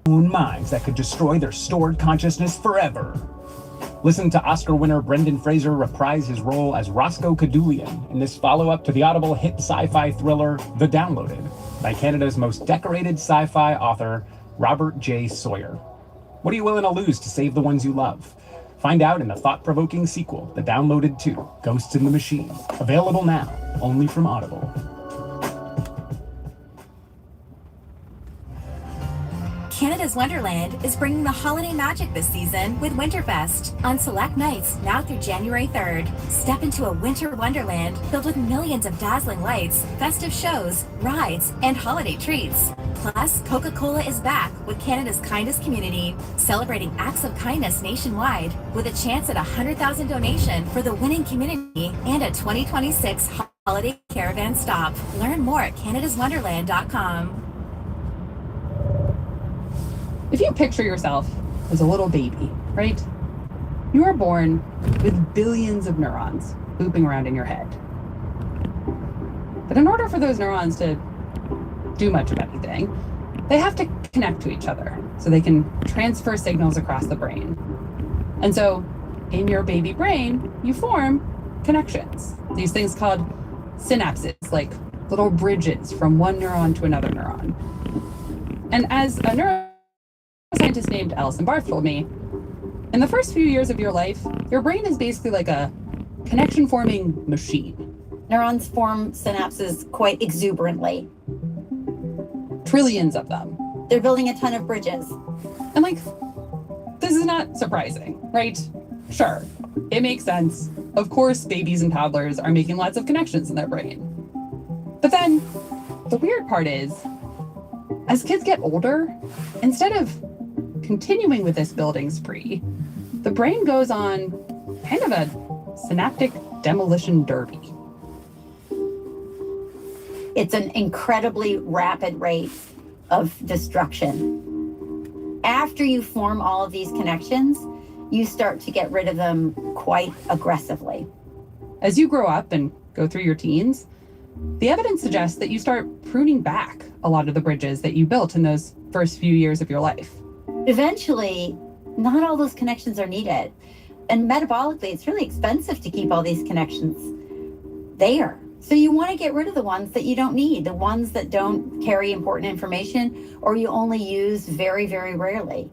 own minds that could destroy their stored consciousness forever. Listen to Oscar winner Brendan Fraser reprise his role as Roscoe Cadoolian in this follow-up to the Audible hit sci-fi thriller The Downloaded by Canada's most decorated sci-fi author, Robert J. Sawyer. What are you willing to lose to save the ones you love? Find out in the thought-provoking sequel, The Downloaded 2, Ghosts in the Machine. Available now, only from Audible. Canada's Wonderland is bringing the holiday magic this season with Winterfest on select nights now through January 3rd. Step into a winter wonderland filled with millions of dazzling lights, festive shows, rides, and holiday treats. Plus, Coca-Cola is back with Canada's kindest community, celebrating acts of kindness nationwide with a chance at a $100,000 donation for the winning community and a 2026 holiday caravan stop. Learn more at canadaswonderland.com. If you picture yourself as a little baby, right? You are born with billions of neurons looping around in your head. But in order for those neurons to do much of anything, they have to connect to each other so they can transfer signals across the brain. And so in your baby brain, you form connections. These things called synapses, like little bridges from one neuron to another neuron. And as a neuroscientist named Alison Barth told me, in the first few years of your life, your brain is basically like a connection-forming machine. Neurons form synapses quite exuberantly. Trillions of them. They're building a ton of bridges. And this is not surprising, right? Sure, it makes sense. Of course, babies and toddlers are making lots of connections in their brain. But then the weird part is, as kids get older, instead of continuing with this building spree, the brain goes on kind of a synaptic demolition derby. It's an incredibly rapid rate of destruction. After you form all of these connections, you start to get rid of them quite aggressively. As you grow up and go through your teens, the evidence suggests that you start pruning back a lot of the bridges that you built in those first few years of your life. Eventually, not all those connections are needed. And metabolically, it's really expensive to keep all these connections there. So you want to get rid of the ones that you don't need, the ones that don't carry important information, or you only use very, very rarely.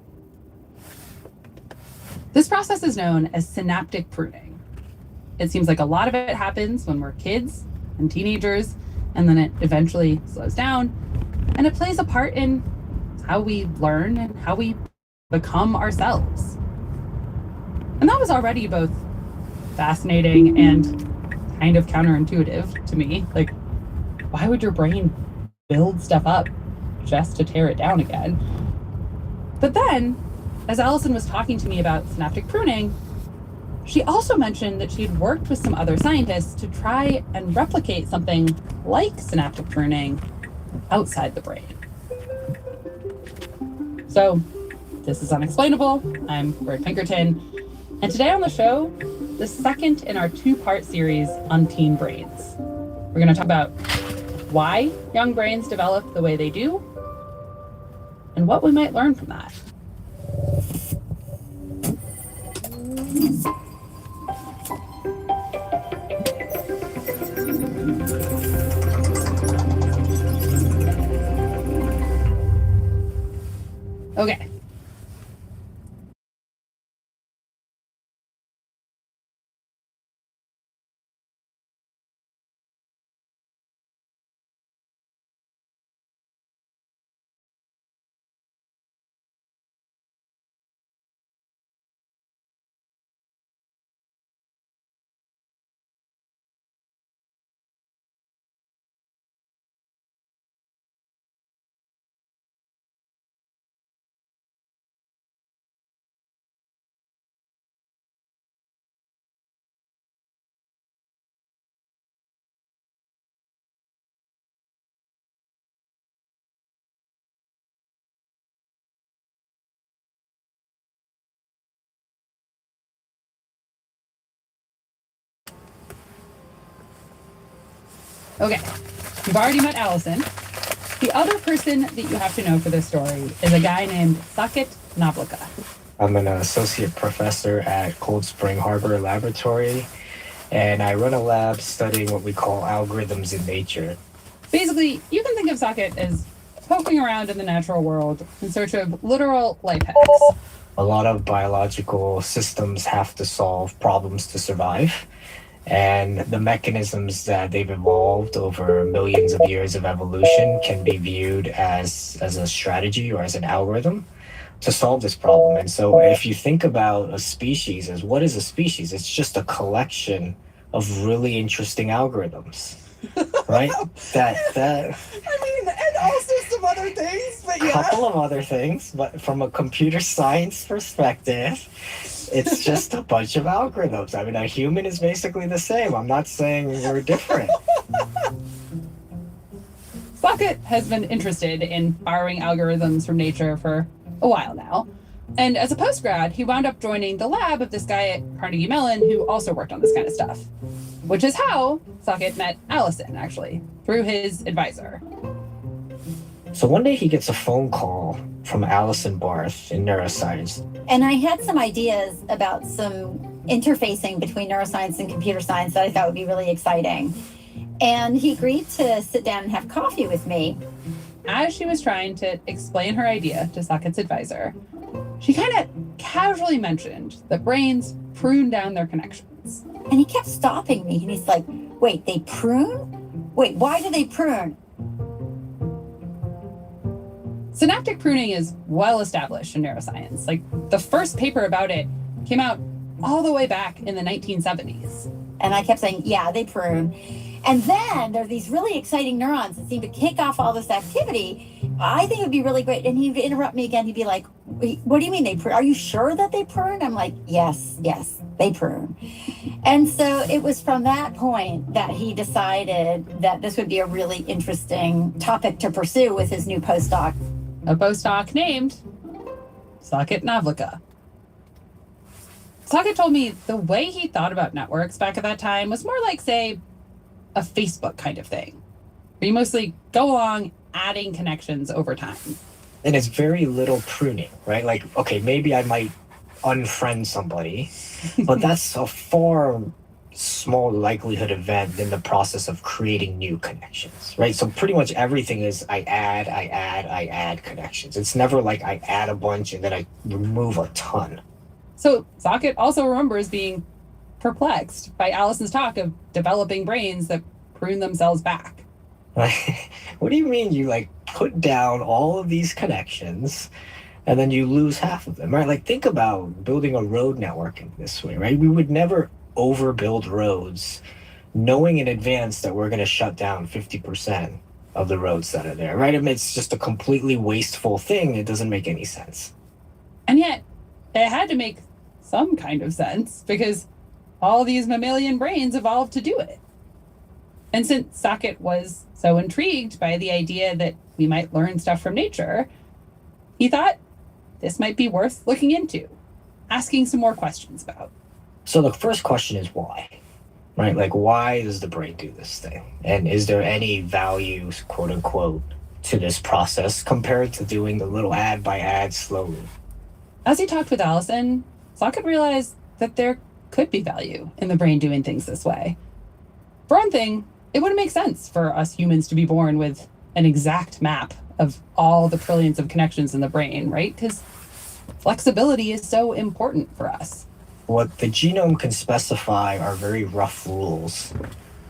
This process is known as synaptic pruning. It seems like a lot of it happens when we're kids and teenagers, and then it eventually slows down, and it plays a part in how we learn and how we become ourselves. And that was already both fascinating and kind of counterintuitive to me. Why would your brain build stuff up just to tear it down again? But then, as Alison was talking to me about synaptic pruning, she also mentioned that she had worked with some other scientists to try and replicate something like synaptic pruning outside the brain. So, this is Unexplainable. I'm Bert Pinkerton. And today on the show, the second in our two-part series on teen brains. We're going to talk about why young brains develop the way they do and what we might learn from that. Okay. Okay, you've already met Alison. The other person that you have to know for this story is a guy named Saket Navlaka. I'm an associate professor at Cold Spring Harbor Laboratory, and I run a lab studying what we call algorithms in nature. Basically, you can think of Saket as poking around in the natural world in search of literal life hacks. A lot of biological systems have to solve problems to survive, and the mechanisms that they've evolved over millions of years of evolution can be viewed as a strategy or as an algorithm to solve this problem. And so if you think about a species as what is a species, it's just a collection of really interesting algorithms, right? that I mean, and also some other things, but a couple of other things, but from a computer science perspective, it's just a bunch of algorithms. I mean, a human is basically the same. I'm not saying we're different. Saket has been interested in borrowing algorithms from nature for a while now. And as a postgrad, he wound up joining the lab of this guy at Carnegie Mellon who also worked on this kind of stuff, which is how Saket met Allison, actually, through his advisor. So one day he gets a phone call from Allison Barth in neuroscience. And I had some ideas about some interfacing between neuroscience and computer science that I thought would be really exciting. And he agreed to sit down and have coffee with me. As she was trying to explain her idea to Saket's advisor, she kind of casually mentioned that brains prune down their connections. And he kept stopping me. And he's like, wait, they prune? Wait, why do they prune? Synaptic pruning is well established in neuroscience. Like, the first paper about it came out all the way back in the 1970s. And I kept saying, yeah, they prune. And then there are these really exciting neurons that seem to kick off all this activity. I think it would be really great. And he'd interrupt me again. He'd be like, wait, what do you mean they prune? Are you sure that they prune? I'm like, yes, they prune. And so it was from that point that he decided that this would be a really interesting topic to pursue with his new postdoc. A postdoc named Saket Navlaka. Saket told me the way he thought about networks back at that time was more like, say, a Facebook kind of thing, where you mostly go along adding connections over time. And it's very little pruning, right? Like, okay, maybe I might unfriend somebody, but that's a far small likelihood event than the process of creating new connections, right? So pretty much everything is I add connections. It's never like I add a bunch and then I remove a ton. So Saket also remembers being perplexed by Allison's talk of developing brains that prune themselves back. What do you mean you like put down all of these connections and then you lose half of them, right? Like, think about building a road network in this way, right? We would never overbuild roads knowing in advance that we're going to shut down 50% of the roads that are there, right? I mean, it's just a completely wasteful thing. It doesn't make any sense. And yet it had to make some kind of sense because all these mammalian brains evolved to do it. And since Saket was so intrigued by the idea that we might learn stuff from nature, he thought this might be worth looking into, asking some more questions about. So the first question is why, right? Like, why does the brain do this thing? And is there any value, quote unquote, to this process compared to doing the little ad by ad slowly? As he talked with Allison, Saket realized that there could be value in the brain doing things this way. For one thing, it wouldn't make sense for us humans to be born with an exact map of all the trillions of connections in the brain, right? Because flexibility is so important for us. What the genome can specify are very rough rules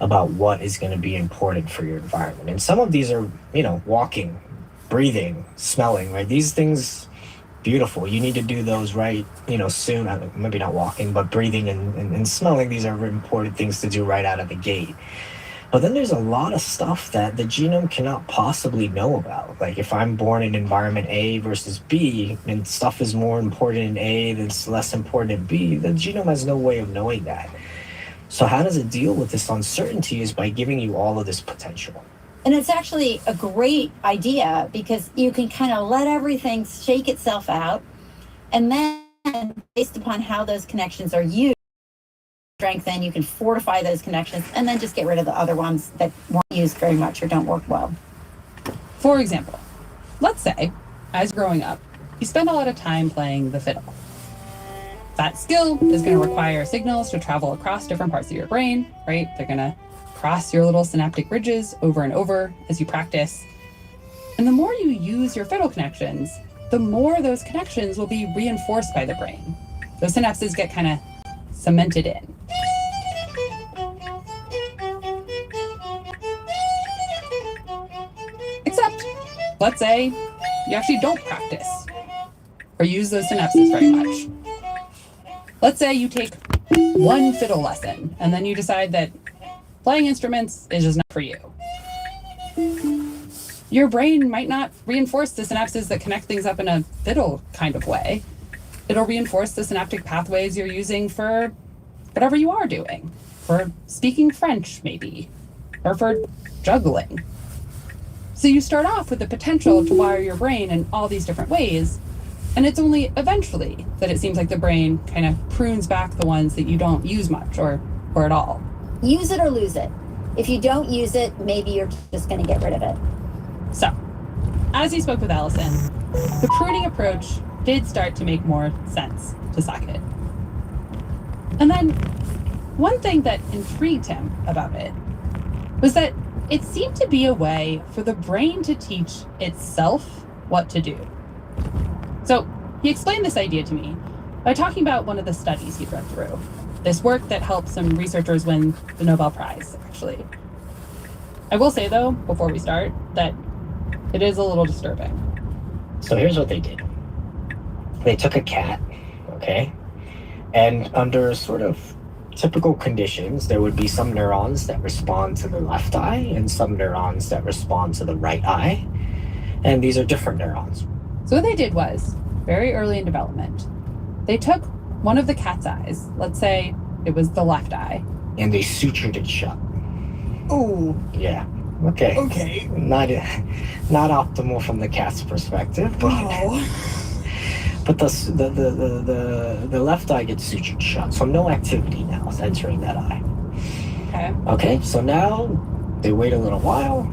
about what is going to be important for your environment. And some of these are, walking, breathing, smelling, right? These things, beautiful. You need to do those right, soon. Maybe not walking, but breathing and smelling. These are important things to do right out of the gate. But then there's a lot of stuff that the genome cannot possibly know about. Like, if I'm born in environment A versus B, and stuff is more important in A that's less important in B, the genome has no way of knowing that. So how does it deal with this uncertainty is by giving you all of this potential. And it's actually a great idea because you can kind of let everything shake itself out. And then based upon how those connections are used, strengthen, you can fortify those connections and then just get rid of the other ones that weren't used very much or don't work well. For example, let's say, as growing up, you spend a lot of time playing the fiddle. That skill is going to require signals to travel across different parts of your brain, right? They're going to cross your little synaptic ridges over and over as you practice. And the more you use your fiddle connections, the more those connections will be reinforced by the brain. Those synapses get kind of cemented in. Except, let's say you actually don't practice or use those synapses very much. Let's say you take one fiddle lesson and then you decide that playing instruments is just not for you. Your brain might not reinforce the synapses that connect things up in a fiddle kind of way. It'll reinforce the synaptic pathways you're using for whatever you are doing, for speaking French maybe, or for juggling. So you start off with the potential to wire your brain in all these different ways, and it's only eventually that it seems like the brain kind of prunes back the ones that you don't use much or at all. Use it or lose it. If you don't use it, maybe you're just going to get rid of it. So, as he spoke with Allison, the pruning approach did start to make more sense to Saket. And then, one thing that intrigued him about it was that it seemed to be a way for the brain to teach itself what to do. So, he explained this idea to me by talking about one of the studies he'd read through. This work that helped some researchers win the Nobel Prize, actually. I will say, though, before we start, that it is a little disturbing. So here's what they did. They took a cat, okay? And under sort of typical conditions, there would be some neurons that respond to the left eye and some neurons that respond to the right eye. And these are different neurons. So what they did was, very early in development, they took one of the cat's eyes, let's say it was the left eye. And they sutured it shut. Oh, Yeah. Okay. okay. Not optimal from the cat's perspective, but but the left eye gets sutured shut, so no activity now is entering that eye. Okay. Okay, so now they wait a little while.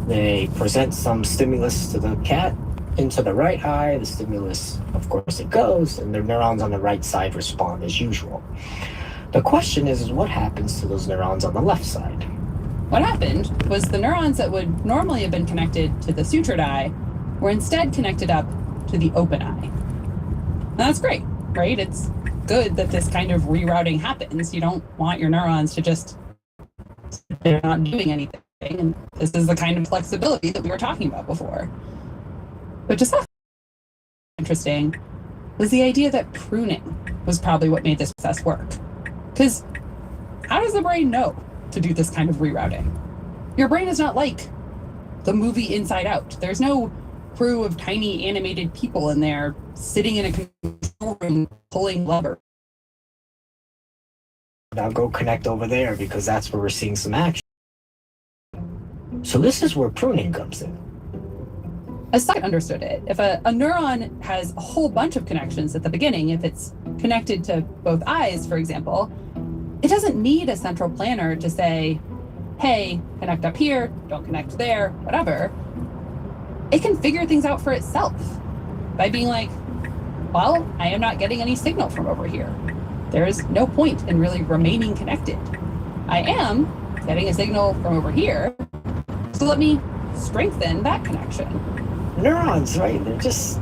They present some stimulus to the cat into the right eye. The stimulus, of course, it goes, and the neurons on the right side respond as usual. The question is what happens to those neurons on the left side? What happened was the neurons that would normally have been connected to the sutured eye were instead connected up to the open eye. And that's great, right? It's good that this kind of rerouting happens. You don't want your neurons to just, they're not doing anything. And this is the kind of flexibility that we were talking about before. But just interesting was the idea that pruning was probably what made this process work. Because how does the brain know to do this kind of rerouting? Your brain is not like the movie Inside Out. There's no crew of tiny animated people in there sitting in a control room pulling lever. Now go connect over there because that's where we're seeing some action. So this is where pruning comes in. As Saket understood it, if a neuron has a whole bunch of connections at the beginning, if it's connected to both eyes, for example, it doesn't need a central planner to say, hey, connect up here, don't connect there, whatever. It can figure things out for itself by being like, well, I am not getting any signal from over here. There is no point in really remaining connected. I am getting a signal from over here, so let me strengthen that connection. Neurons, right? They're just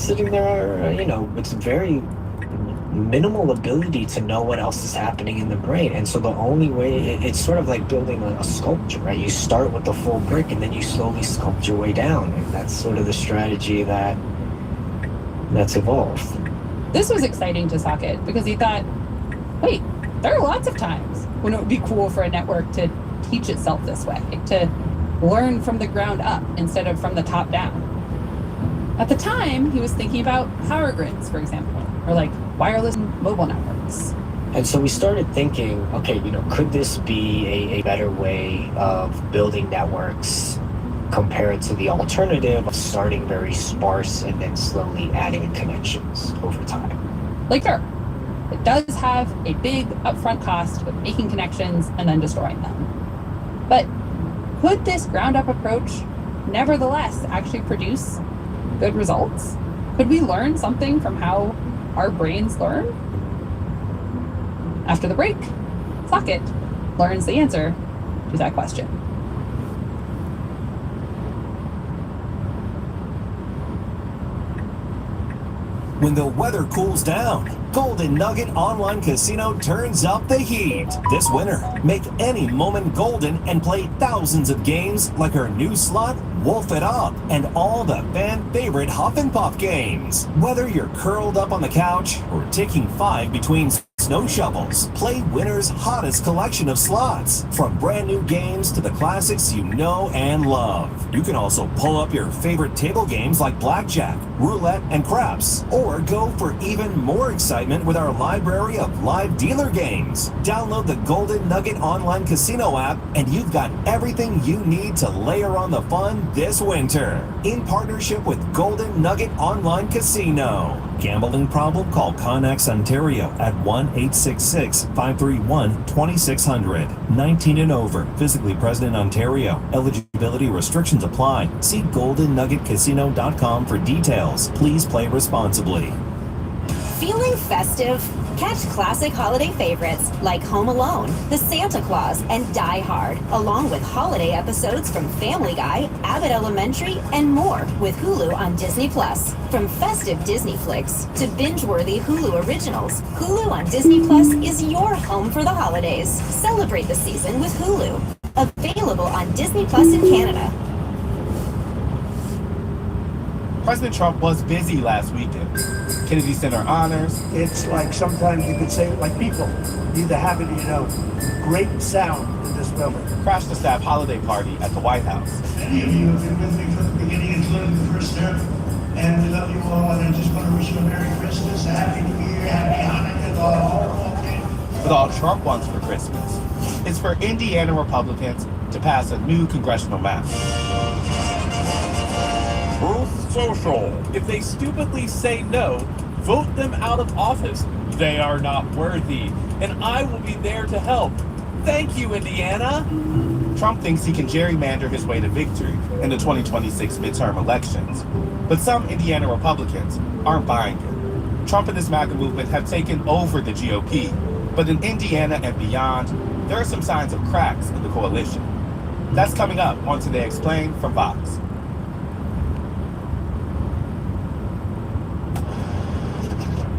sitting there, with very minimal ability to know what else is happening in the brain. And so the only way, it's sort of like building a sculpture, right? You start with the full brick and then you slowly sculpt your way down. And that's sort of the strategy that's evolved. This was exciting to Saket because he thought, wait, there are lots of times when it would be cool for a network to teach itself this way, to learn from the ground up instead of from the top down. At the time, he was thinking about power grids, for example, or like wireless mobile networks. And so we started thinking, okay, could this be a better way of building networks compared to the alternative of starting very sparse and then slowly adding connections over time? Like, sure, it does have a big upfront cost of making connections and then destroying them. But could this ground up approach nevertheless actually produce good results? Could we learn something from how our brains learn? After the break, Socket learns the answer to that question. When the weather cools down, Golden Nugget Online Casino turns up the heat. This winter, make any moment golden and play thousands of games like our new slot, Wolf It Up, and all the fan favorite Huff and Puff games. Whether you're curled up on the couch or taking 5 between snow shovels, play winter's hottest collection of slots. From brand new games to the classics you know and love. You can also pull up your favorite table games like blackjack, roulette, and craps, or go for even more excitement with our library of live dealer games. Download the Golden Nugget Online Casino app and you've got everything you need to layer on the fun this winter. In partnership with Golden Nugget Online Casino. Gambling problem? Call Connex Ontario at 1-866-531-2600. 19 and over. Physically present in Ontario. Eligibility restrictions apply. See GoldenNuggetCasino.com for details. Please play responsibly. Feeling festive? Catch classic holiday favorites like Home Alone, The Santa Claus, and Die Hard, along with holiday episodes from Family Guy, Abbott Elementary, and more with Hulu on Disney+. From festive Disney flicks to binge-worthy Hulu originals, Hulu on Disney+ is your home for the holidays. Celebrate the season with Hulu. Available on Disney+ in Canada. President Trump was busy last weekend. Kennedy Center honors. It's like sometimes you could say it like people. You either have it or you don't. Great sound in this building. Crashed the staff holiday party at the White House. Many of you have been with me from the beginning, including the first term. And we love you all, and I just want to wish you a Merry Christmas, a Happy New Year, Happy Hanukkah, the whole thing. But all Trump wants for Christmas is for Indiana Republicans to pass a new congressional map. Truth Social. If they stupidly say no, vote them out of office. They are not worthy, and I will be there to help. Thank you, Indiana. Trump thinks he can gerrymander his way to victory in the 2026 midterm elections. But some Indiana Republicans aren't buying it. Trump and his MAGA movement have taken over the GOP, but in Indiana and beyond, there are some signs of cracks in the coalition. That's coming up on Today Explained from Vox.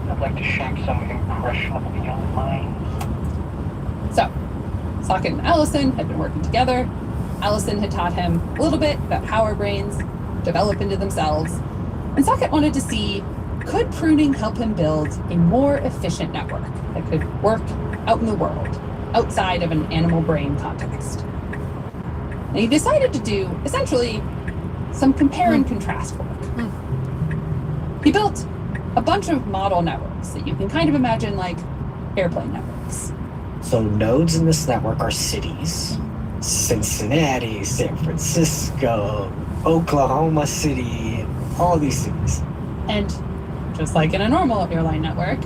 I'd like to shape some impressionable young minds. So, Socket and Allison had been working together. Allison had taught him a little bit about how our brains develop into themselves. And Socket wanted to see, could pruning help him build a more efficient network that could work out in the world, outside of an animal brain context? And he decided to do, essentially, some compare and contrast work. He built a bunch of model networks that you can kind of imagine like airplane networks. So nodes in this network are cities. Cincinnati, San Francisco, Oklahoma City, all these cities. And just like in a normal airline network,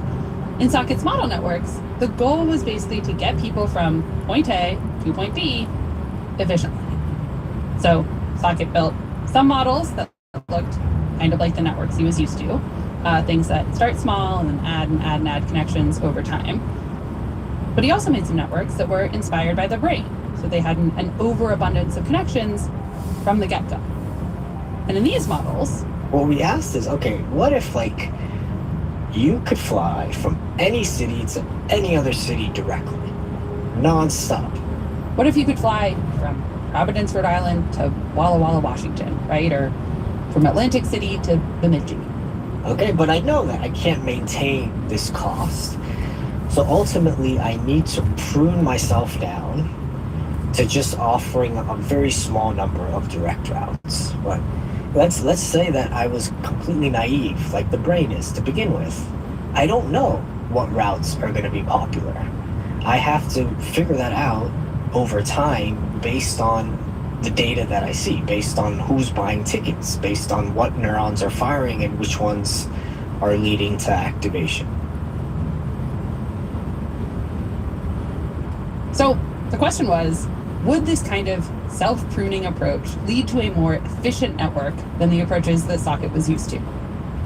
in Socket's model networks, the goal was basically to get people from point A to point B efficiently. So Socket built some models that looked kind of like the networks he was used to, things that start small and then add and add and add connections over time. But he also made some networks that were inspired by the brain. So they had an overabundance of connections from the get-go. And in these models, What we asked is, okay, what if like you could fly from any city to any other city directly, non-stop? what if you could fly from Providence, Rhode Island to Walla Walla, Washington, right? Or from Atlantic City to Bemidji. Okay, but I know that I can't maintain this cost. So ultimately, I need to prune myself down to just offering a very small number of direct routes. But let's say that I was completely naive, like the brain is to begin with. I don't know what routes are going to be popular. I have to figure that out over time based on the data that I see, based on who's buying tickets, based on what neurons are firing and which ones are leading to activation. So the question was, would this kind of self-pruning approach lead to a more efficient network than the approaches that Socket was used to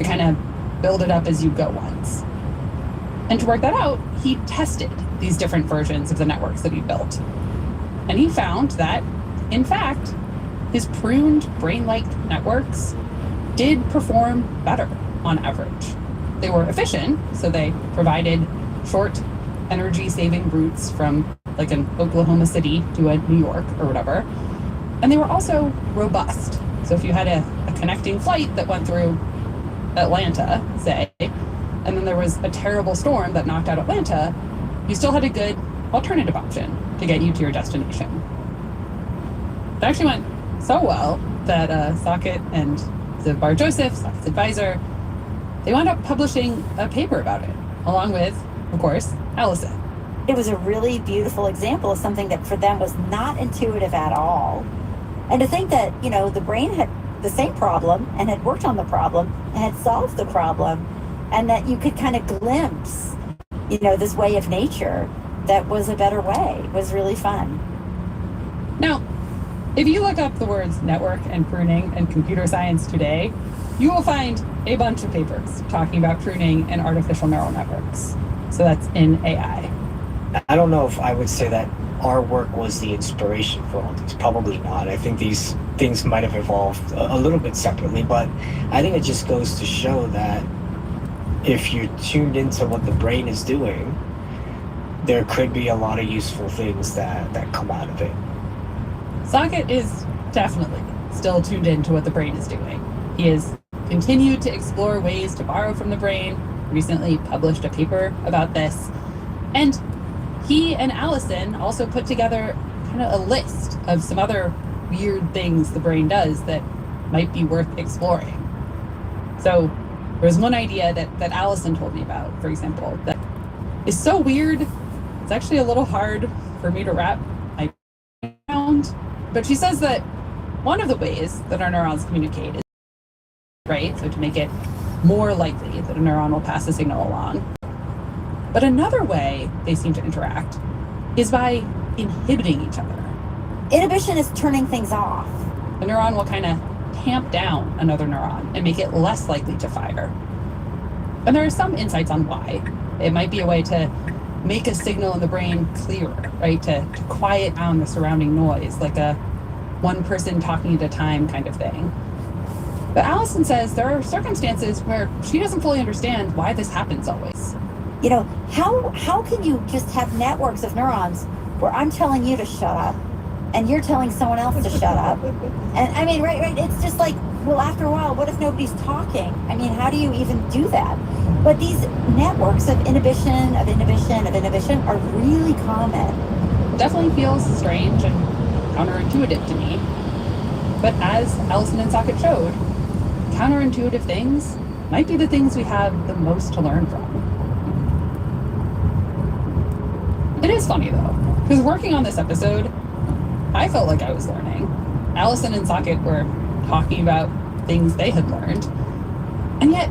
kind of build it up as you go once? And to work that out, he tested these different versions of the networks that he built. And he found that, in fact, his pruned brain-like networks did perform better on average. They were efficient, so they provided short energy-saving routes from like an Oklahoma City to a New York or whatever. And they were also robust. So if you had a connecting flight that went through Atlanta, say, and then there was a terrible storm that knocked out Atlanta, you still had a good alternative option to get you to your destination. It actually went so well that Socket and Bar Joseph, Socket's advisor, they wound up publishing a paper about it, along with, of course, Allison. It was a really beautiful example of something that for them was not intuitive at all. And to think that, you know, the brain had the same problem and had worked on the problem and had solved the problem, and that you could kind of glimpse, you know, this way of nature that was a better way, was really fun. Now, if you look up the words network and pruning and computer science today, you will find a bunch of papers talking about pruning and artificial neural networks. So that's in AI. I don't know if I would say that our work was the inspiration for all these. Probably not. I think these things might have evolved a little bit separately, but I think it just goes to show that if you're tuned into what the brain is doing, there could be a lot of useful things that come out of it. Socket is definitely still tuned into what the brain is doing. He has continued to explore ways to borrow from the brain, recently published a paper about this, and he and Allison also put together kind of a list of some other weird things the brain does that might be worth exploring. So there's one idea that Allison told me about, for example, that is so weird, it's actually a little hard for me to wrap my brain around. But she says that one of the ways that our neurons communicate is, right? So to make it more likely that a neuron will pass a signal along. But another way they seem to interact is by inhibiting each other. Inhibition is turning things off. A neuron will kind of tamp down another neuron and make it less likely to fire. And there are some insights on why. It might be a way to make a signal in the brain clearer, right? To quiet down the surrounding noise, like a one person talking at a time kind of thing. But Allison says there are circumstances where she doesn't fully understand why this happens always. You know, how can you just have networks of neurons where I'm telling you to shut up and you're telling someone else to shut up? And I mean, right, it's just like, well, after a while, what if nobody's talking? I mean, how do you even do that? But these networks of inhibition are really common. It definitely feels strange and counterintuitive to me. But as Allison and Socket showed, counterintuitive things might be the things we have the most to learn from. It is funny though, because working on this episode, I felt like I was learning. Allison and Socket were talking about things they had learned. And yet,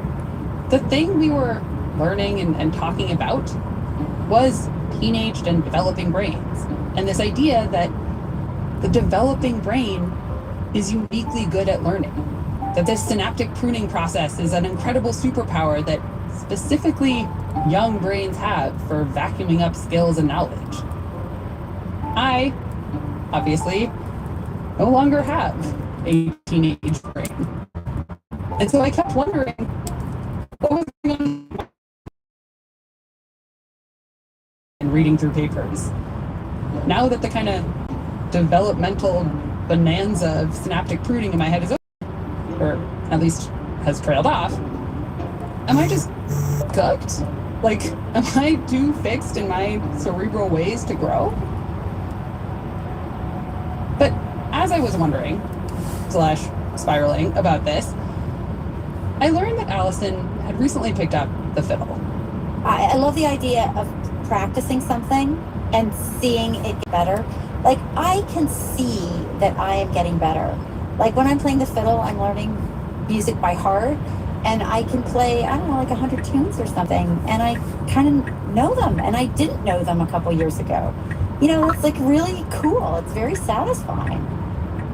the thing we were learning and talking about was teenaged and developing brains. And this idea that the developing brain is uniquely good at learning. That this synaptic pruning process is an incredible superpower that specifically young brains have for vacuuming up skills and knowledge. I, obviously, no longer have a teenage brain. And so I kept wondering, what was going on and reading through papers? Now that the kind of developmental bonanza of synaptic pruning in my head is over, or at least has trailed off, am I just cooked? Like, am I too fixed in my cerebral ways to grow? But as I was wondering, / spiraling about this, I learned that Allison had recently picked up the fiddle. I love the idea of practicing something and seeing it get better. Like, I can see that I am getting better. Like, when I'm playing the fiddle, I'm learning music by heart, and I can play, I don't know, like 100 tunes or something, and I kind of know them, and I didn't know them a couple years ago. It's like really cool. It's very satisfying.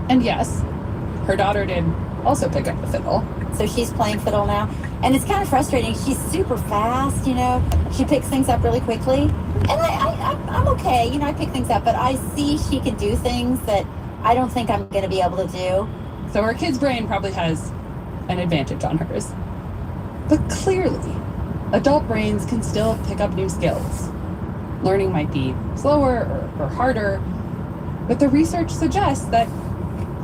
And yes, her daughter did also pick up the fiddle. So she's playing fiddle now. And it's kind of frustrating. She's super fast, She picks things up really quickly. And I'm okay. I pick things up, but I see she can do things that I don't think I'm going to be able to do. So her kid's brain probably has an advantage on hers. But clearly, adult brains can still pick up new skills. Learning might be slower or harder, but the research suggests that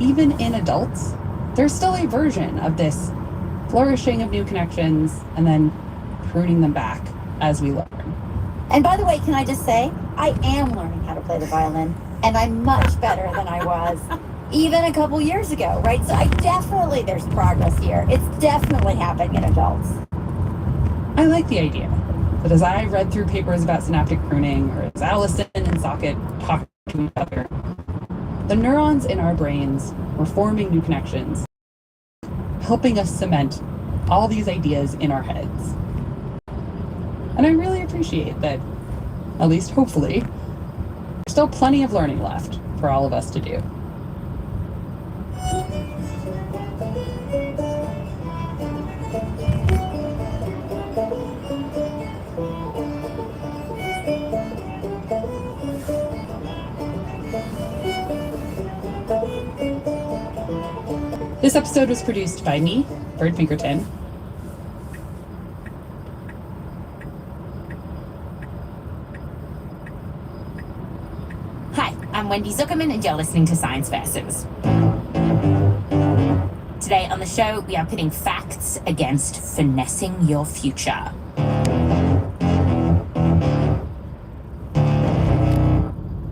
even in adults, there's still a version of this flourishing of new connections and then pruning them back as we learn. And by the way, can I just say, I am learning how to play the violin, and I'm much better than I was even a couple years ago, right? So there's progress here. It's definitely happening in adults. I like the idea that as I read through papers about synaptic pruning, or as Allison and Socket talk to each other, the neurons in our brains were forming new connections, helping us cement all these ideas in our heads. And I really appreciate that, at least hopefully, there's still plenty of learning left for all of us to do. This episode was produced by me, Bird Pinkerton. Hi, I'm Wendy Zuckerman, and you're listening to Science Versus. Today on the show, we are pitting facts against finessing your future.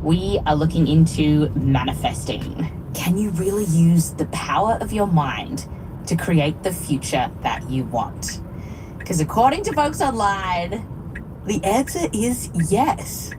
We are looking into manifesting. Can you really use the power of your mind to create the future that you want? Because according to folks online, the answer is yes.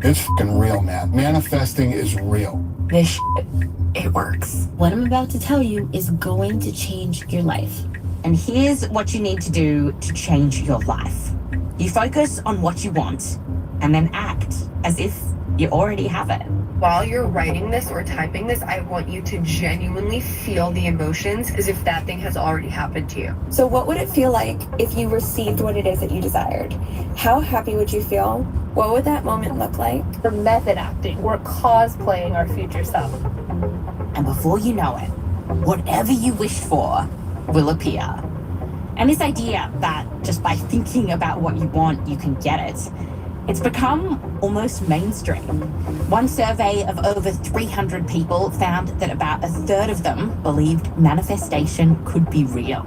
It's fucking real, man. Manifesting is real. This shit, it works. What I'm about to tell you is going to change your life. And here's what you need to do to change your life. You focus on what you want and then act as if you already have it. While you're writing this or typing this, I want you to genuinely feel the emotions as if that thing has already happened to you. So what would it feel like if you received what it is that you desired? How happy would you feel? What would that moment look like? We're method acting. We're cosplaying our future self. And before you know it, whatever you wished for will appear. And this idea that just by thinking about what you want, you can get it, it's become almost mainstream. One survey of over 300 people found that about a third of them believed manifestation could be real.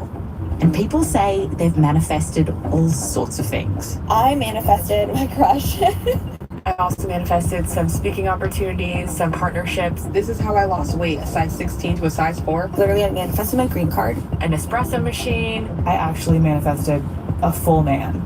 And people say they've manifested all sorts of things. I manifested my crush. I also manifested some speaking opportunities, some partnerships. This is how I lost weight, a size 16 to a size 4. Literally, I manifested my green card. An espresso machine. I actually manifested a full man.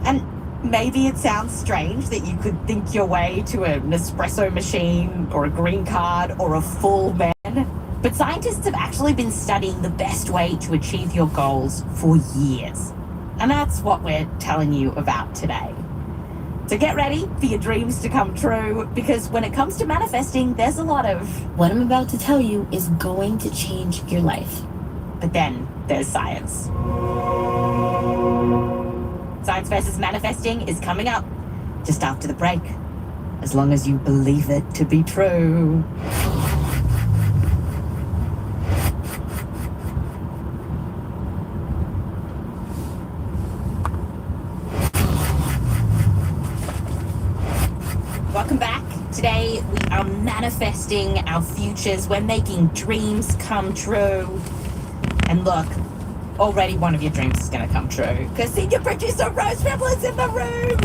And maybe it sounds strange that you could think your way to an espresso machine or a green card or a full man, but scientists have actually been studying the best way to achieve your goals for years. And that's what we're telling you about today. So get ready for your dreams to come true, because when it comes to manifesting, there's a lot of... What I'm about to tell you is going to change your life. But then there's science. Science versus Manifesting is coming up just after the break, as long as you believe it to be true. Welcome back. Today we are manifesting our futures. We're making dreams come true. And look, already one of your dreams is going to come true, because senior producer Rose Rippler's in the room.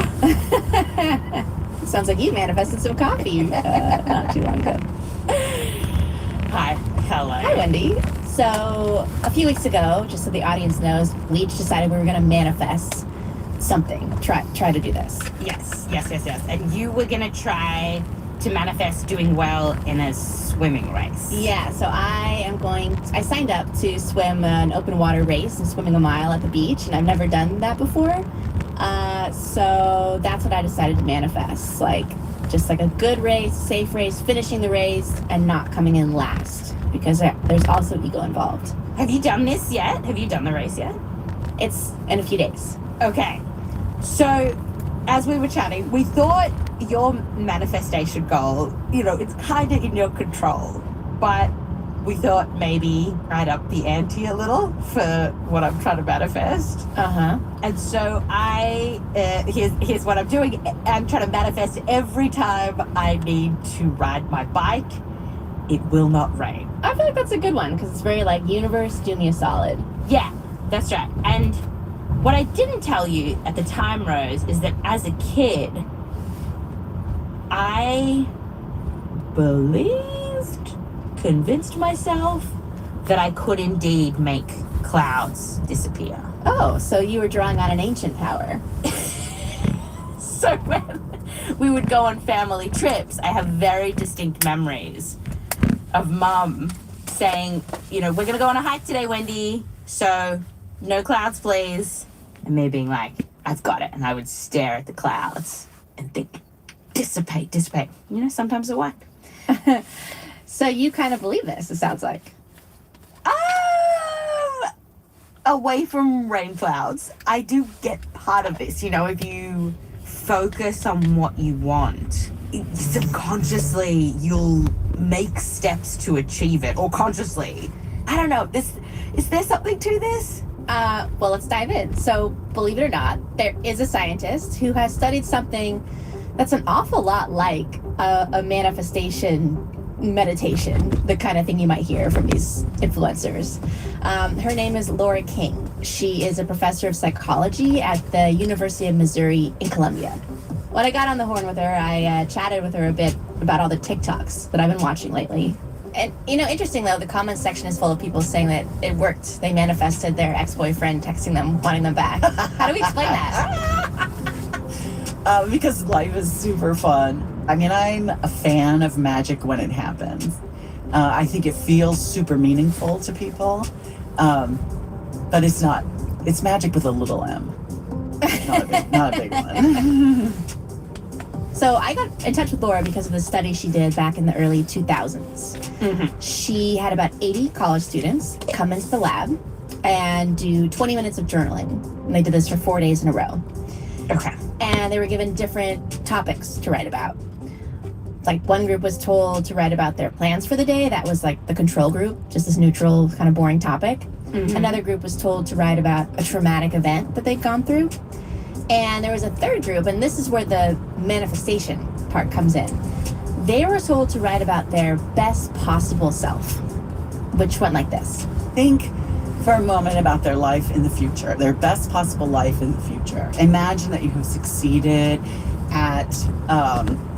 Sounds like you manifested some coffee not too long ago. Hi. Hello. Hi, Wendy. So a few weeks ago, just so the audience knows, we each decided we were going to manifest something. Try to do this. Yes. And you were going to try to manifest doing well in a swimming race. Yeah, so I signed up to swim an open water race and swimming a mile at the beach, and I've never done that before. So that's what I decided to manifest. Like, just like a good race, safe race, finishing the race, and not coming in last. Because there's also ego involved. Have you done this yet? Have you done the race yet? It's in a few days. Okay. So, as we were chatting, we thought your manifestation goal, it's kind of in your control. But we thought maybe right up the ante a little for what I'm trying to manifest. And so here's what I'm doing. I'm trying to manifest every time I need to ride my bike, it will not rain. I feel like that's a good one because it's very like, universe, do me a solid. Yeah, that's right. And what I didn't tell you at the time, Rose, is that as a kid, I convinced myself that I could indeed make clouds disappear. Oh, so you were drawing on an ancient power. So when we would go on family trips, I have very distinct memories of Mom saying, we're going to go on a hike today, Wendy, so no clouds, please. And me being like, I've got it. And I would stare at the clouds and think, dissipate. Sometimes it worked. So you kind of believe this, it sounds like. Away from rain clouds, I do get part of this. If you focus on what you want, subconsciously you'll make steps to achieve it, or consciously. I don't know, is there something to this? Well, let's dive in. So, believe it or not, there is a scientist who has studied something that's an awful lot like a manifestation meditation, the kind of thing you might hear from these influencers. Her name is Laura King. She is a professor of psychology at the University of Missouri in Columbia. When I got on the horn with her, I chatted with her a bit about all the TikToks that I've been watching lately. And, interesting though, the comment section is full of people saying that it worked. They manifested their ex-boyfriend texting them, wanting them back. How do we explain that? Because life is super fun. I mean, I'm a fan of magic when it happens. I think it feels super meaningful to people. But it's magic with a little M. Not a big one. So I got in touch with Laura because of the study she did back in the early 2000s. She had about 80 college students come into the lab and do 20 minutes of journaling. And they did this for 4 days in a row. Okay. And they were given different topics to write about. Like, one group was told to write about their plans for the day. That was like the control group, just this neutral, kind of boring topic. Another group was told to write about a traumatic event that they'd gone through. And there was a third group, and this is where the manifestation part comes in. They were told to write about their best possible self, which went like this. Think for a moment about their life in the future, their best possible life in the future. Imagine that you have succeeded at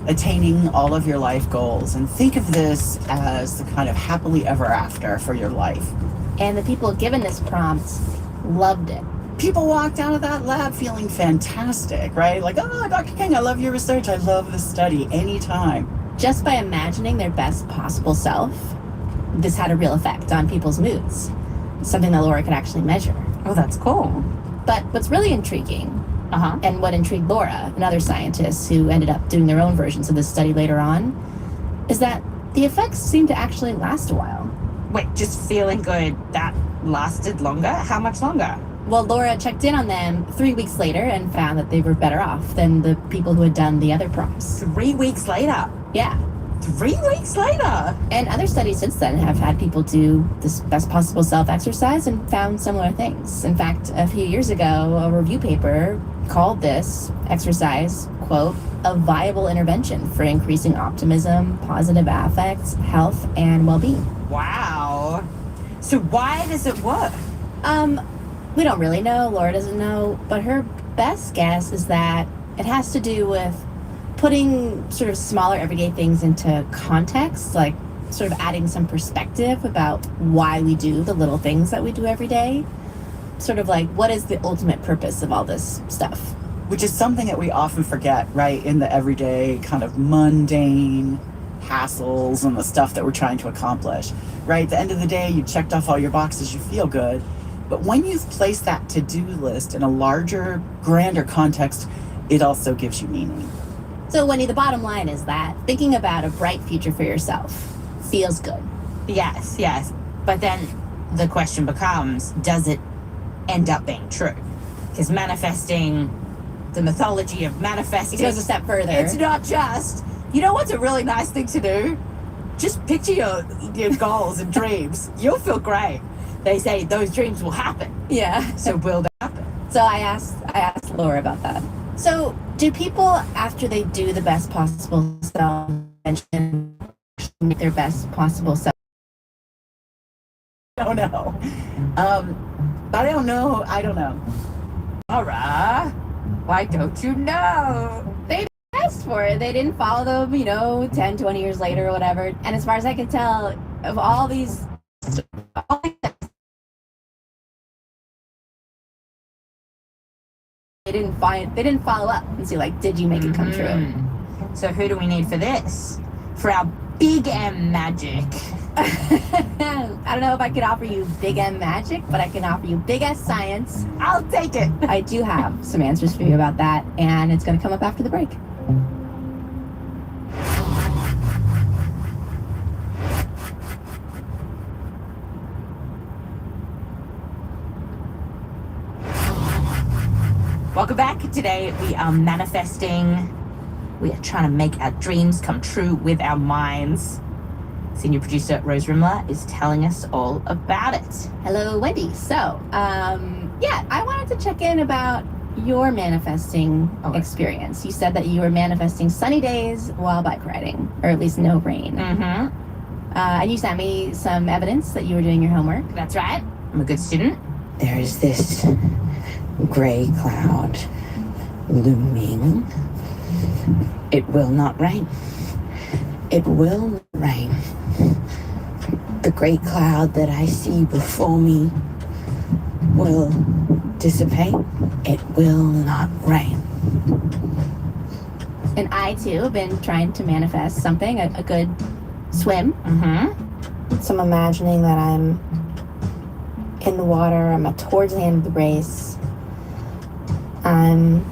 attaining all of your life goals, and think of this as the kind of happily ever after for your life. And the people given this prompt loved it. People walked out of that lab feeling fantastic, right? Like, oh, Dr. King, I love your research. I love this study. Anytime. Just by imagining their best possible self, this had a real effect on people's moods. Something that Laura could actually measure. Oh, that's cool. But what's really intriguing, and what intrigued Laura and other scientists who ended up doing their own versions of this study later on, is that the effects seem to actually last a while. Wait, just feeling good, that lasted longer? How much longer? Well, Laura checked in on them 3 weeks later and found that they were better off than the people who had done the other prompts. 3 weeks later? Yeah. 3 weeks later? And other studies since then have had people do this best possible self exercise and found similar things. In fact, a few years ago, a review paper called this exercise, quote, a viable intervention for increasing optimism, positive affects, health, and well-being. Wow. So why does it work? We don't really know. Laura doesn't know. But her best guess is that it has to do with putting sort of smaller everyday things into context, like sort of adding some perspective about why we do the little things that we do every day. Sort of like, what is the ultimate purpose of all this stuff? Which is something that we often forget, right? In the everyday kind of mundane hassles and the stuff that we're trying to accomplish, right? At the end of the day, you checked off all your boxes, you feel good. But when you've placed that to-do list in a larger, grander context, it also gives you meaning. So, Wendy, the bottom line is that thinking about a bright future for yourself feels good. Yes. But then the question becomes, does it end up being true? Because manifesting, the mythology of manifesting, It goes a step further. It's not just, you know what's a really nice thing to do? Just picture your goals and dreams. You'll feel great. They say those dreams will happen. Yeah. So will they happen? So I asked Laura about that. So do people, after they do the best possible self and make their best possible self? I don't know. I don't know. Laura, why don't you know? They asked for it. They didn't follow them, 10, 20 years later or whatever. And as far as I can tell, of all these they didn't follow up and see, like, did you make it come true? So who do we need for this? For our big M magic. I don't know if I could offer you big M magic, but I can offer you big S science. I'll take it. I do have some answers for you about that, and it's going to come up after the break. Welcome back. Today we are manifesting. We are trying to make our dreams come true with our minds. Senior producer Rose Rimler is telling us all about it. Hello, Wendy. So, I wanted to check in about your manifesting experience. You said that you were manifesting sunny days while bike riding, or at least no rain. And you sent me some evidence that you were doing your homework. That's right. I'm a good student. There's this gray cloud looming. It will not rain. It will not rain. The great cloud that I see before me will dissipate. It will not rain. And I, too, have been trying to manifest something, a good swim. So I'm imagining that I'm in the water. I'm towards the end of the race. I'm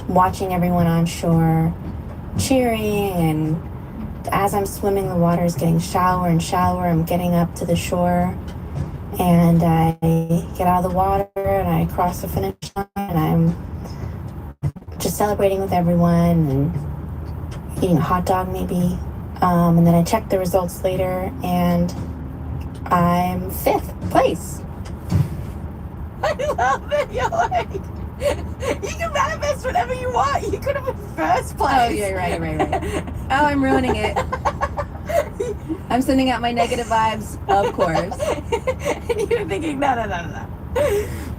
watching everyone on shore cheering, and as I'm swimming, the water is getting shallower and shallower. I'm getting up to the shore, and I get out of the water, and I cross the finish line, and I'm just celebrating with everyone and eating a hot dog maybe. And then I check the results later, and I'm 5th place. I love it. You're like, you can manifest whatever you want. You could have been first place. Oh, yeah, right. Oh, I'm ruining it. I'm sending out my negative vibes, of course. And you're thinking, no.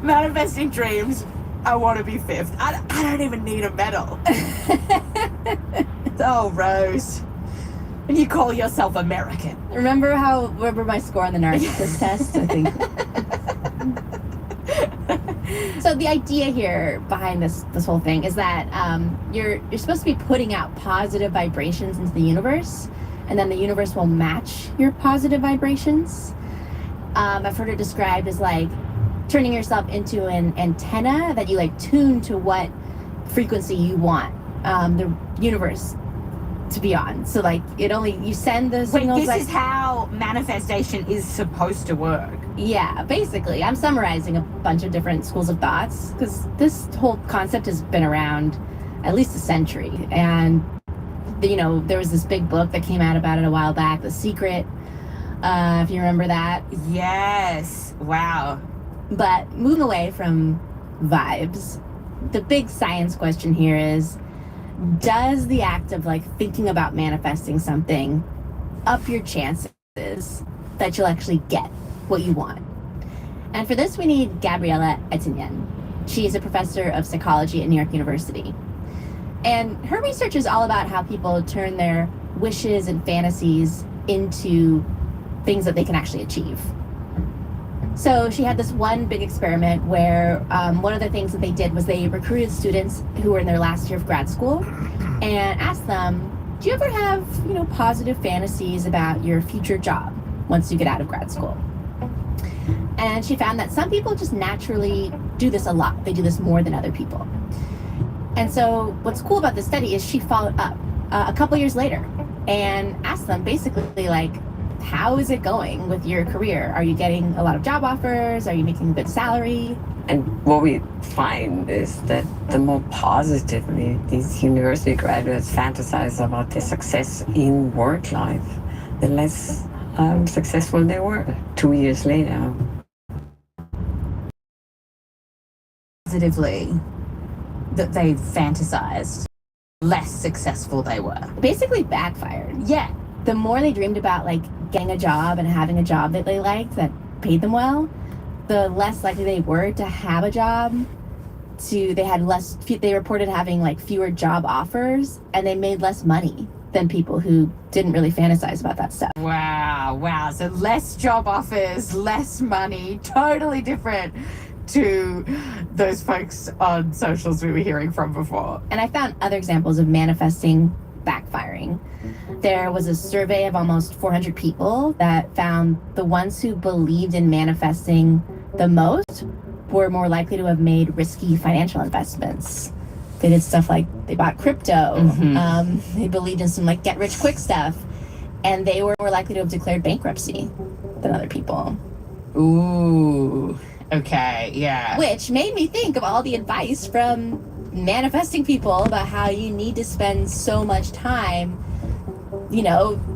Manifesting dreams, I want to be 5th. I don't even need a medal. Oh, Rose. And you call yourself American. Remember my score on the narcissist test? I think. So the idea here behind this whole thing is that you're supposed to be putting out positive vibrations into the universe, and then the universe will match your positive vibrations. I've heard it described as like turning yourself into an antenna that you like tune to what frequency you want the universe to be on. So like you send the signals. This is how manifestation is supposed to work. Yeah, basically. I'm summarizing a bunch of different schools of thoughts because this whole concept has been around at least a century. And, there was this big book that came out about it a while back, The Secret, if you remember that. Yes. Wow. But moving away from vibes, the big science question here is, does the act of thinking about manifesting something up your chances that you'll actually get what you want? And for this, we need Gabriella Etienne. She is a professor of psychology at New York University. And her research is all about how people turn their wishes and fantasies into things that they can actually achieve. So she had this one big experiment where one of the things that they did was they recruited students who were in their last year of grad school and asked them, do you ever have, positive fantasies about your future job once you get out of grad school? And she found that some people just naturally do this a lot. They do this more than other people. And so what's cool about this study is she followed up a couple years later and asked them basically like, how is it going with your career? Are you getting a lot of job offers? Are you making a good salary? And what we find is that the more positively these university graduates fantasize about their success in work life, the less successful they were 2 years later. Positively, that they fantasized, less successful they were. Basically backfired. Yeah. The more they dreamed about like getting a job and having a job that they liked, that paid them well, the less likely they were to have a job. They reported having like fewer job offers, and they made less money than people who didn't really fantasize about that stuff. Wow. So less job offers, less money, totally different to those folks on socials we were hearing from before. And I found other examples of manifesting backfiring. There was a survey of almost 400 people that found the ones who believed in manifesting the most were more likely to have made risky financial investments. They did stuff like they bought crypto. They believed in some like get rich quick stuff, and they were more likely to have declared bankruptcy than other people. Ooh, okay, yeah. Which made me think of all the advice from manifesting people about how you need to spend so much time,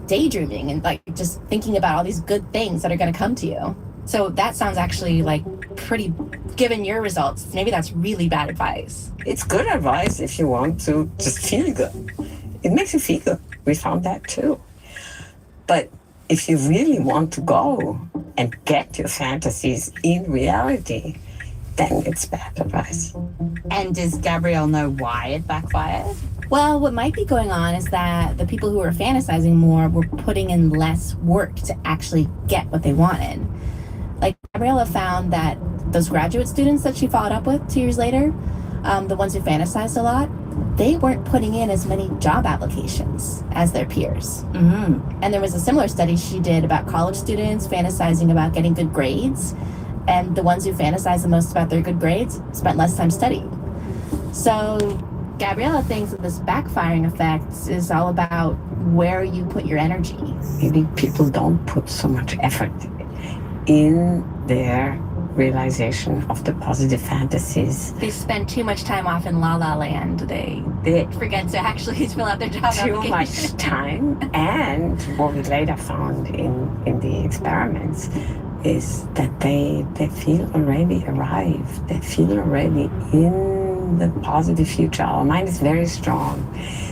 daydreaming and like just thinking about all these good things that are going to come to you. So that sounds actually like pretty, given your results, maybe that's really bad advice. It's good advice if you want to just feel good. It makes you feel good. We found that too. But if you really want to go and get your fantasies in reality, then it's bad advice. And does Gabrielle know why it backfired? Well, what might be going on is that the people who were fantasizing more were putting in less work to actually get what they wanted. Like Gabriella found that those graduate students that she followed up with 2 years later, the ones who fantasized a lot, they weren't putting in as many job applications as their peers. And there was a similar study she did about college students fantasizing about getting good grades, and the ones who fantasized the most about their good grades spent less time studying. So Gabriella thinks that this backfiring effect is all about where you put your energy. Maybe people don't put so much effort in their realization of the positive fantasies. They spend too much time off in La La Land. They forget to actually fill out their job too application. much time. And what we later found in the experiments is that they feel already arrived. They feel already in the positive future. Our mind is very strong.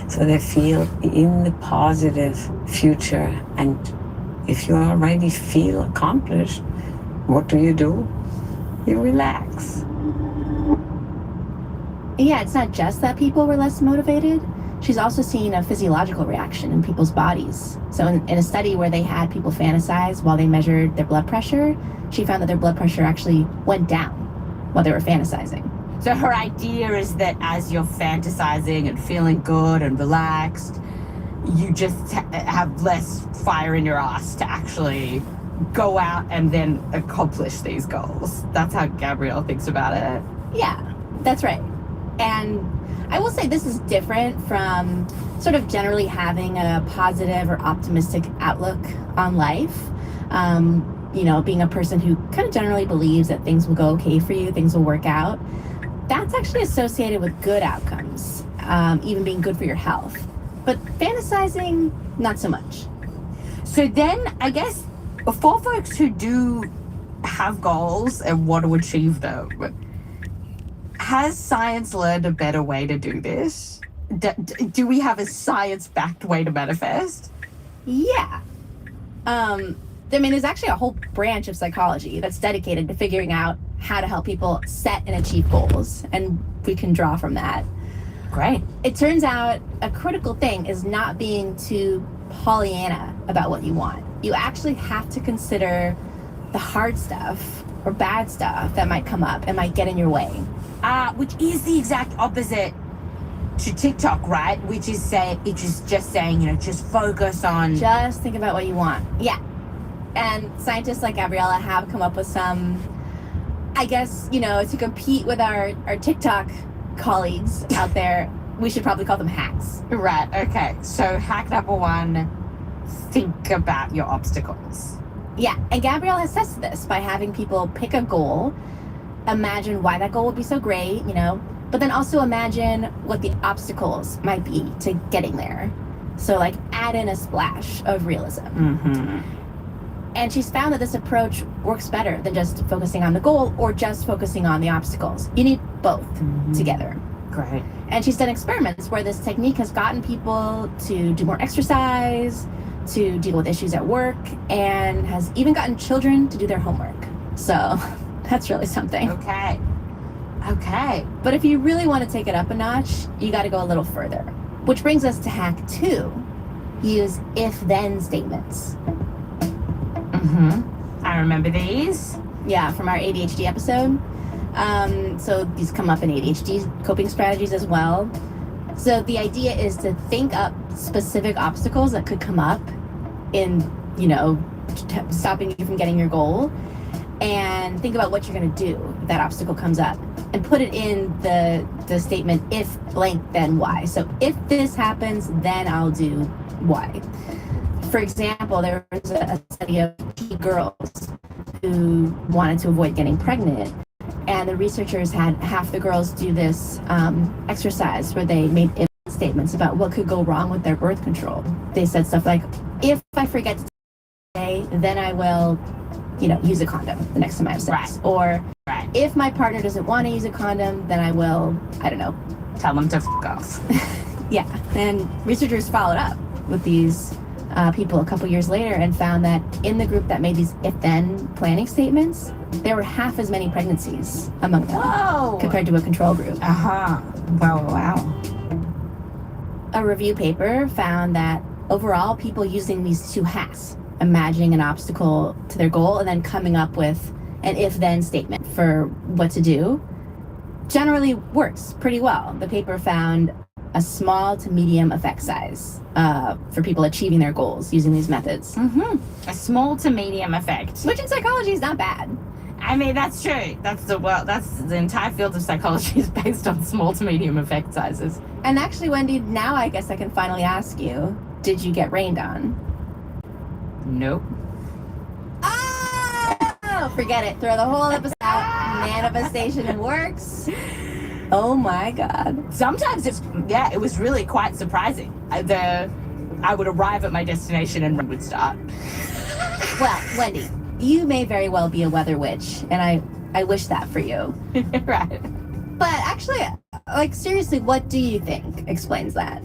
So they feel in the positive future. And if you already feel accomplished, what do? You relax. Yeah, it's not just that people were less motivated. She's also seen a physiological reaction in people's bodies. So in a study where they had people fantasize while they measured their blood pressure, she found that their blood pressure actually went down while they were fantasizing. So her idea is that as you're fantasizing and feeling good and relaxed, you just have less fire in your ass to actually go out and then accomplish these goals. That's how Gabrielle thinks about it. Yeah, that's right. And I will say this is different from sort of generally having a positive or optimistic outlook on life. Being a person who kind of generally believes that things will go okay for you, things will work out. That's actually associated with good outcomes, even being good for your health. But fantasizing, not so much. So then, I guess, for folks who do have goals and want to achieve them, has science learned a better way to do this? Do we have a science-backed way to manifest? Yeah. There's actually a whole branch of psychology that's dedicated to figuring out how to help people set and achieve goals, and we can draw from that. Great. It turns out a critical thing is not being too Pollyanna about what you want. You actually have to consider the hard stuff or bad stuff that might come up and might get in your way. Which is the exact opposite to TikTok, right? Which is just saying, just focus on... Just think about what you want. Yeah. And scientists like Gabriella have come up with some, I guess, to compete with our TikTok colleagues out there, we should probably call them hacks. Right, okay. So hack number 1, think about your obstacles. Yeah, and Gabrielle has tested this by having people pick a goal, imagine why that goal would be so great, but then also imagine what the obstacles might be to getting there. So like add in a splash of realism. And she's found that this approach works better than just focusing on the goal or just focusing on the obstacles. You need both together. Great. And she's done experiments where this technique has gotten people to do more exercise, to deal with issues at work, and has even gotten children to do their homework. So that's really something. Okay. But if you really want to take it up a notch, you got to go a little further. Which brings us to hack 2. Use if-then statements. I remember these. Yeah, from our ADHD episode. So these come up in ADHD coping strategies as well. So the idea is to think up specific obstacles that could come up in, stopping you from getting your goal, and think about what you're going to do if that obstacle comes up, and put it in the statement, if blank, then why. So if this happens, then I'll do Y. For example, there was a study of girls who wanted to avoid getting pregnant, and the researchers had half the girls do this exercise where they made if statements about what could go wrong with their birth control. They said stuff like, if I forget to say, then I will, use a condom the next time I have sex. Right. Or if my partner doesn't want to use a condom, then I will, I don't know, tell them to f*** off. Yeah, and researchers followed up with these people a couple years later and found that in the group that made these if-then planning statements, there were half as many pregnancies among them compared to a control group. Wow. A review paper found that overall, people using these 2 hacks, imagining an obstacle to their goal and then coming up with an if-then statement for what to do, generally works pretty well. The paper found a small to medium effect size for people achieving their goals using these methods. A small to medium effect. Which in psychology is not bad. I mean, that's true. That's the entire field of psychology is based on small to medium effect sizes. And actually, Wendy, now I guess I can finally ask you, did you get rained on? Nope. Oh, forget it. Throw the whole episode out. Manifestation works. Oh my God. Sometimes it was really quite surprising. I would arrive at my destination and rain would start. Well, Wendy, you may very well be a weather witch, and I wish that for you. Right. But actually, seriously, what do you think explains that?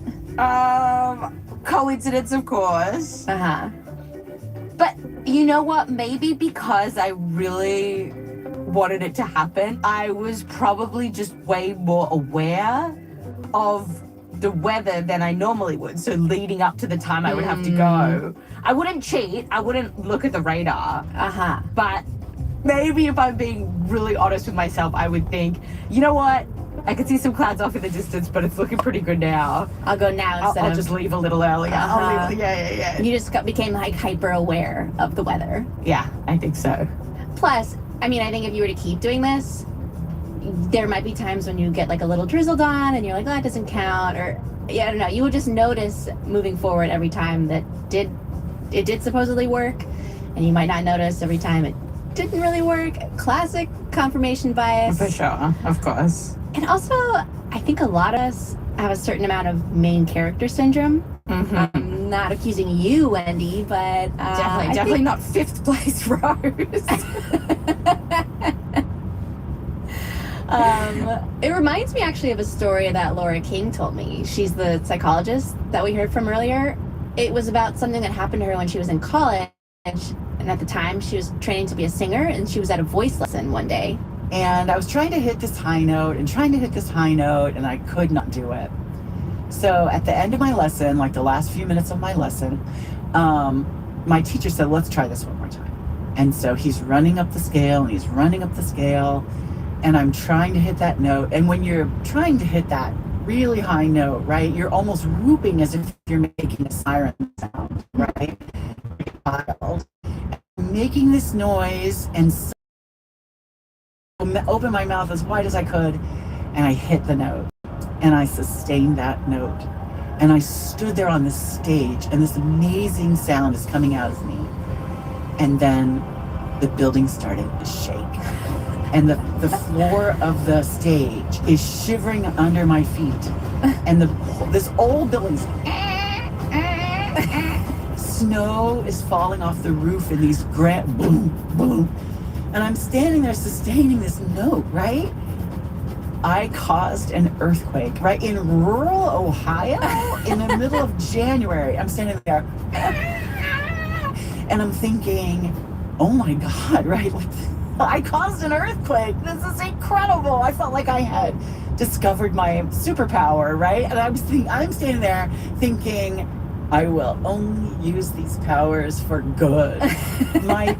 Coincidence, of course. Uh-huh. But you know what? Maybe because I really wanted it to happen, I was probably just way more aware of the weather than I normally would. So leading up to the time I would have to go, I wouldn't cheat. I wouldn't look at the radar. Uh-huh. But maybe if I'm being really honest with myself, I would think, you know what? I can see some clouds off in the distance, but it's looking pretty good now. I'll go now instead I'll just leave a little earlier. Uh-huh. Yeah. You just became hyper aware of the weather. Yeah, I think so. Plus, I think if you were to keep doing this, there might be times when you get a little drizzled on and you're like, that doesn't count, or I don't know. You would just notice moving forward every time that it did supposedly work, and you might not notice every time it didn't really work. Classic confirmation bias. For sure, of course. And also, I think a lot of us have a certain amount of main character syndrome. I'm not accusing you, Wendy, but definitely not 5th place Rose. It reminds me actually of a story that Laura King told me. She's the psychologist that we heard from earlier. It was about something that happened to her when she was in college, and at the time she was training to be a singer, and she was at a voice lesson one day. And I was trying to hit this high note and I could not do it. So at the end of my lesson, the last few minutes of my lesson, my teacher said, let's try this one more time. And so he's running up the scale and I'm trying to hit that note. And when you're trying to hit that really high note, right, you're almost whooping as if you're making a siren sound, right? Child. making this noise and open my mouth as wide as I could, and I hit the note, and I sustained that note, and I stood there on the stage, and this amazing sound is coming out of me, and then the building started to shake, and the floor of the stage is shivering under my feet, and this old building's snow is falling off the roof in these grand boom, boom. And I'm standing there sustaining this note, right? I caused an earthquake, right? In rural Ohio in the middle of January. I'm standing there and I'm thinking, oh my God, right? Like, I caused an earthquake. This is incredible. I felt like I had discovered my superpower, right? And I'm standing there thinking, I will only use these powers for good. My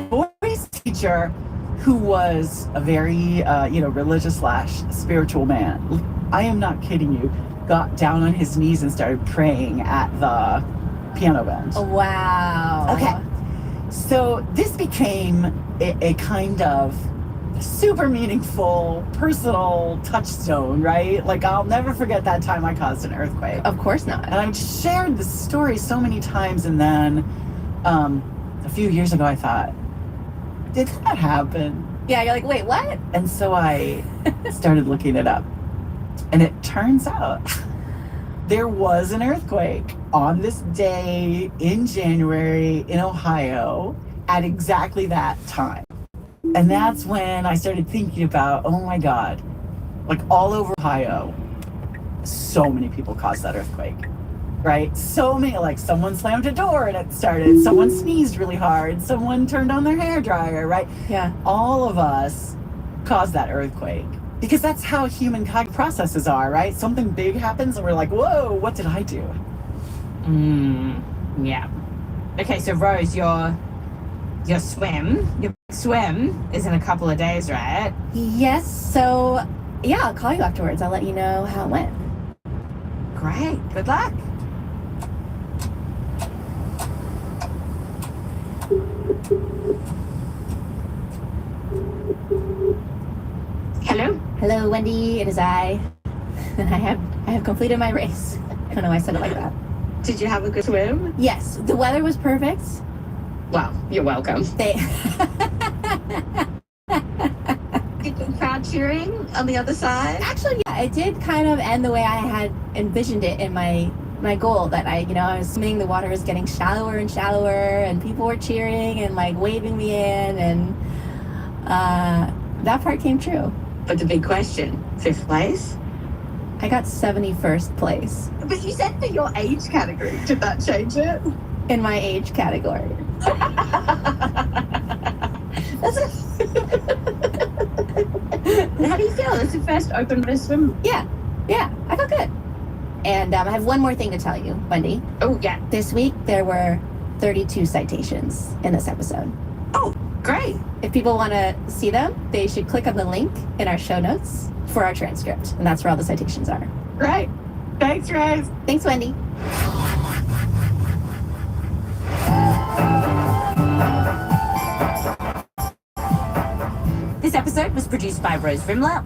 voice teacher, who was a very religious / spiritual man, I am not kidding you, got down on his knees and started praying at the piano bench. Wow. Okay. So this became a kind of super meaningful, personal touchstone, right? Like, I'll never forget that time I caused an earthquake. Of course not. And I've shared the story so many times, and then a few years ago I thought, did that happen? Yeah, you're like, wait, what? And so I started looking it up. And it turns out there was an earthquake on this day in January in Ohio at exactly that time. And that's when I started thinking about, oh my God, like all over Ohio, so many people caused that earthquake, right? So many, like someone slammed a door and it started, someone sneezed really hard, someone turned on their hairdryer, right? Yeah. All of us caused that earthquake because that's how human cognitive processes are, right? Something big happens and we're like, whoa, what did I do? Yeah. Okay, so Rose, your swim is in a couple of days, right? Yes. So, yeah, I'll call you afterwards. I'll let you know how it went. Great. Good luck. Hello. Hello, Wendy. It is I. And I have completed my race. I don't know why I said it like that. Did you have a good swim? Yes. The weather was perfect. Well, you're welcome. They crowd cheering on the other side? Actually, yeah, it did kind of end the way I had envisioned it in my goal, that I was swimming, the water was getting shallower and shallower, and people were cheering and like waving me in, and that part came true. But the big question, 5th place? I got 71st place. But you said for your age category. Did that change it? In my age category. How do you feel? It's your first open water swim. Yeah, I felt good. And I have one more thing to tell you, Wendy. Oh, yeah. This week, there were 32 citations in this episode. Oh, great. If people want to see them, they should click on the link in our show notes for our transcript. And that's where all the citations are. Right. Thanks, Rose. Thanks, Wendy. This episode was produced by Rose Rimler